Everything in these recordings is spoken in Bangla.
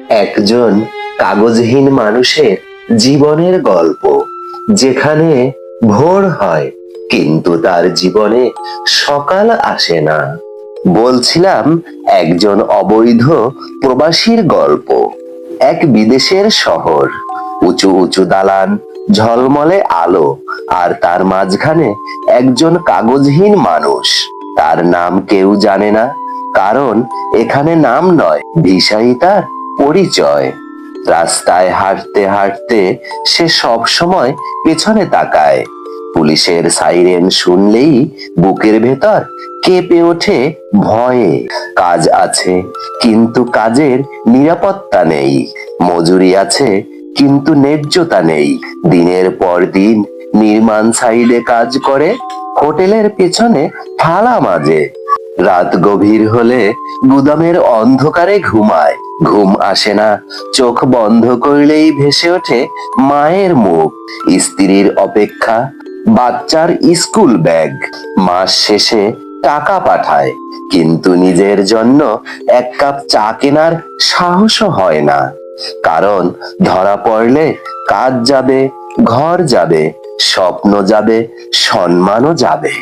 একজন কাগজহীন মানুষের জীবনের গল্প, যেখানে ভোর হয় কিন্তু তার জীবনে সকাল আসে না। বলছিলাম একজন অবৈধ প্রবাসীর গল্প। এক বিদেশের শহর, উঁচু উঁচু দালান, ঝলমলে আলো, আর তার মাঝখানে একজন কাগজহীন মানুষ। তার নাম কেউ জানে না, কারণ এখানে নাম নয়, ভিসাই তার পরিচয়। রাস্তায় হাঁটতে হাঁটতে সে সব সময় পেছনে তাকায়। পুলিশের সাইরেন শুনলেই বুকের ভেতর কেঁপে ওঠে ভয়ে। কাজ আছে, কিন্তু কাজের নিরাপত্তা নেই। মজুরি আছে, কিন্তু ন্যায্যতা নেই। দিনের পর দিন নির্মাণ সাইডে কাজ করে, হোটেলের পেছনে থালা মাজে। রাত গভীর হলে গুদামের অন্ধকারে ঘুমায়। ঘুম আসে না, চোখ বন্ধ করলেই ভেসে ওঠে মায়ের মুখ, স্ত্রীর অপেক্ষা, বাচ্চার স্কুল ব্যাগ। মাস শেষে টাকা পাঠায়, কিন্তু নিজের জন্য এক কাপ চা কেনার সাহসও হয় না। কারণ ধরা পড়লে কাজ যাবে, ঘর যাবে, স্বপ্ন যাবে, সম্মানও যাবে।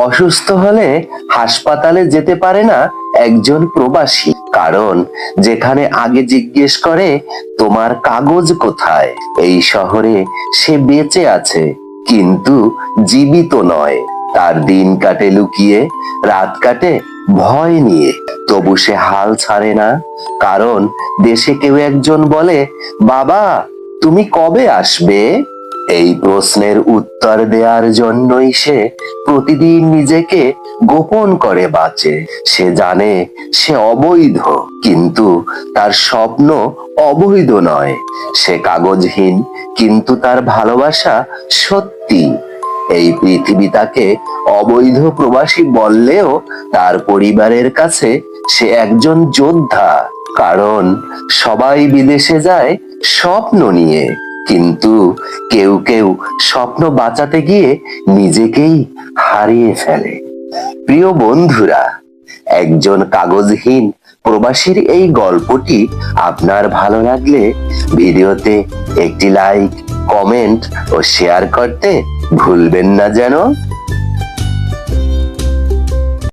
অসুস্থ হলে হাসপাতালে যেতে পারে না একজন প্রবাসী, কারণ যেখানে আগে জিজ্ঞেস করে তোমার কাগজ কোথায়। এই শহরে সে বেঁচে আছে, কিন্তু জীবিত নয়। তার দিন কাটে লুকিয়ে, রাত কাটে ভয় নিয়ে, তবু সে হাল ছাড়ে না। কারণ দেশে কেউ একজন বলে, বাবা তুমি কবে আসবে? এই প্রশ্নের উত্তর দেওয়ার জন্যই সে প্রতিদিন নিজেকে গোপন করে বাঁচে। সে জানে সে অবৈধ, কিন্তু তার স্বপ্ন অবৈধ নয়। সে কাগজহীন, কিন্তু তার ভালোবাসা সত্যি। এই পৃথিবী তাকে অবৈধ প্রবাসী বললেও তার পরিবারের কাছে সে একজন যোদ্ধা। কারণ সবাই বিদেশে যায় স্বপ্ন নিয়ে, কিন্তু কেউ কেউ স্বপ্ন বাঁচাতে গিয়ে নিজেকেই হারিয়ে ফেলে। প্রিয় বন্ধুরা, একজন কাগজহীন প্রবাসীর এই গল্পটি আপনার ভালো লাগলে ভিডিওতে একটি লাইক, কমেন্ট ও শেয়ার করতে ভুলবেন না যেন।